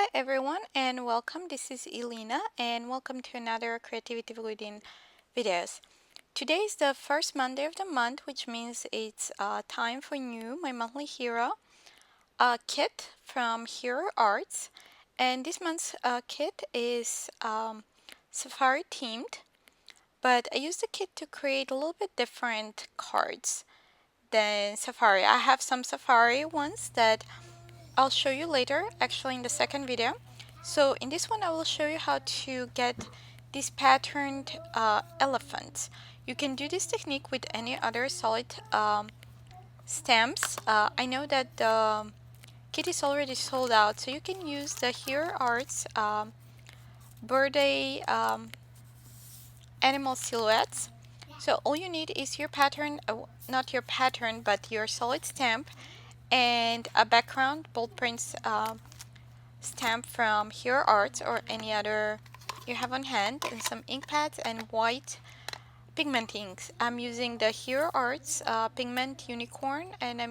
Hi everyone and welcome. This is Elena and welcome to another Creativity Within videos. Today is the first Monday of the month, which means it's time for new My Monthly Hero kit from Hero Arts. And this month's kit is Safari themed, but I used the kit to create a little bit different cards than Safari. I have some Safari ones that I'll show you later, actually in the second video. So in this one I will show you how to get these patterned elephants. You can do this technique with any other solid stamps. I know that the kit is already sold out, so you can use the Hero Arts birthday animal silhouettes. So all you need is your pattern, not your pattern, but your solid stamp and a background bold prints stamp from Hero Arts or any other you have on hand, and some ink pads and white pigment inks. I'm using the Hero Arts pigment unicorn, and I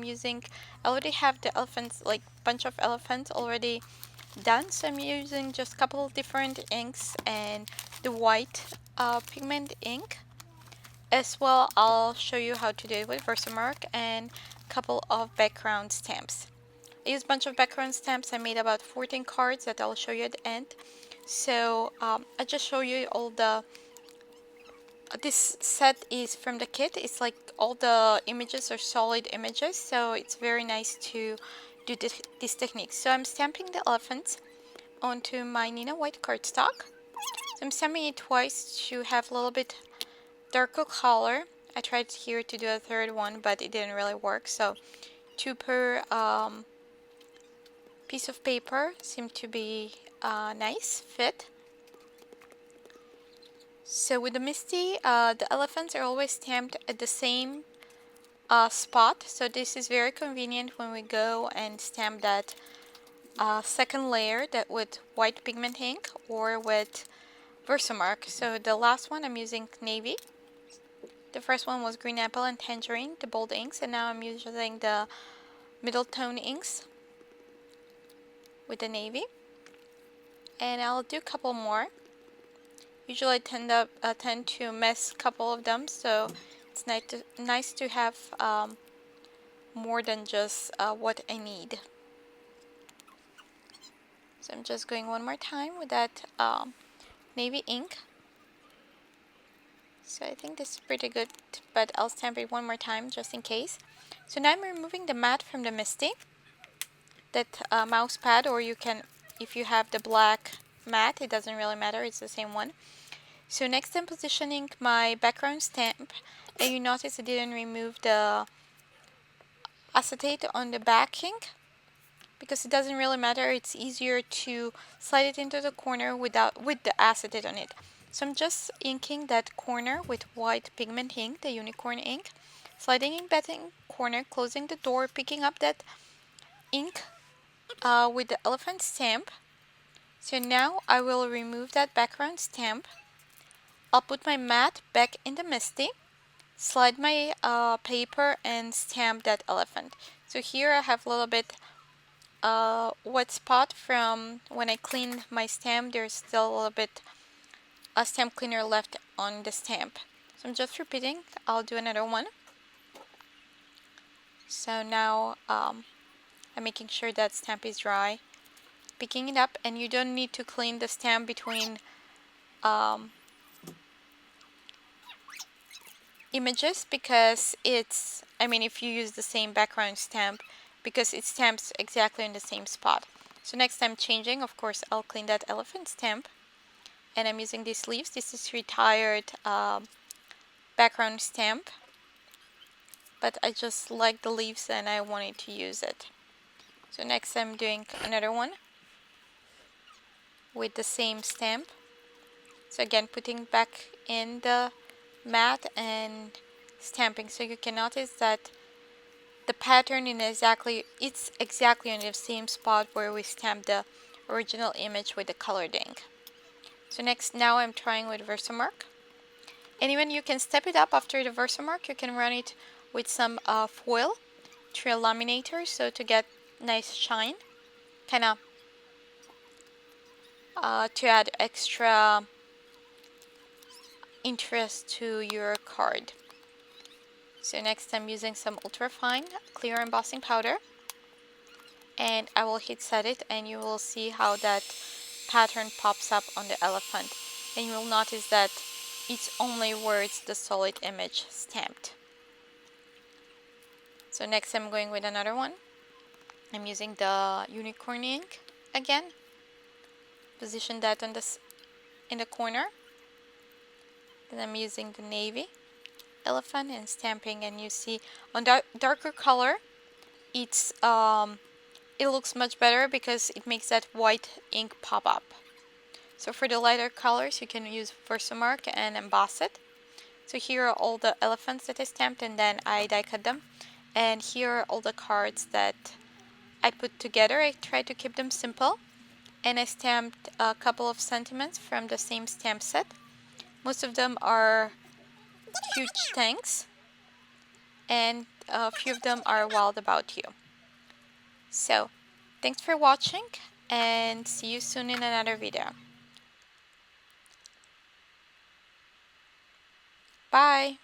already have the elephants, like bunch of elephants already done, so I'm using just a couple of different inks and the white pigment ink as well. I'll show you how to do it with VersaMark and a couple of background stamps. I used a bunch of background stamps. I made about 14 cards that I'll show you at the end. So I just show you all the this set is from the kit. It's like all the images are solid images, so it's very nice to do this technique. So I'm stamping the elephants onto my Nina white cardstock. So I'm stamping it twice to have a little bit darker color. I tried here to do a third one, but it didn't really work. So two per piece of paper seemed to be a nice fit. So with the MISTI, the elephants are always stamped at the same spot. So this is very convenient when we go and stamp that second layer that with white pigment ink or with VersaMark. So the last one I'm using navy. The first one was green apple and tangerine, the bold inks, and now I'm using the middle tone inks with the navy. And I'll do a couple more. Usually I tend to miss a couple of them, so it's nice to have more than just what I need. So I'm just going one more time with that navy ink. So I think this is pretty good, but I'll stamp it one more time just in case. So now I'm removing the mat from the MISTI, that mouse pad, or you can, if you have the black mat, it doesn't really matter, it's the same one. So next I'm positioning my background stamp, and you notice I didn't remove the acetate on the backing because it doesn't really matter. It's easier to slide it into the corner with the acetate on it. So I'm just inking that corner with white pigment ink, the unicorn ink, sliding in that corner, closing the door, picking up that ink with the elephant stamp. So now I will remove that background stamp. I'll put my mat back in the MISTI, slide my paper and stamp that elephant. So here I have a little bit wet spot from when I cleaned my stamp. There's still a little bit stamp cleaner left on the stamp. So I'm just repeating. I'll do another one. So now I'm making sure that stamp is dry, picking it up, and you don't need to clean the stamp between images because it's, if you use the same background stamp, because it stamps exactly in the same spot. So next time changing, of course, I'll clean that elephant stamp, and I'm using these leaves. This is retired background stamp, but I just like the leaves and I wanted to use it. So next I'm doing another one with the same stamp. So again, putting back in the mat and stamping. So you can notice that the pattern it's exactly on the same spot where we stamped the original image with the colored ink. So now I'm trying with VersaMark. And even you can step it up after the VersaMark. You can run it with some foil through a laminator, so to get nice shine. Kind of to add extra interest to your card. So next I'm using some ultra fine clear embossing powder, and I will heat set it, and you will see how that pattern pops up on the elephant, and you will notice that it's only where it's the solid image stamped. So next I'm going with another one. I'm using the unicorn ink again. Position that on this in the corner. Then I'm using the navy elephant and stamping, and you see on darker color it looks much better because it makes that white ink pop up. So for the lighter colors you can use VersaMark and emboss it. So here are all the elephants that I stamped, and then I die cut them, and here are all the cards that I put together. I tried to keep them simple, and I stamped a couple of sentiments from the same stamp set. Most of them are huge thanks, and a few of them are wild about you. So thanks for watching, and see you soon in another video. Bye!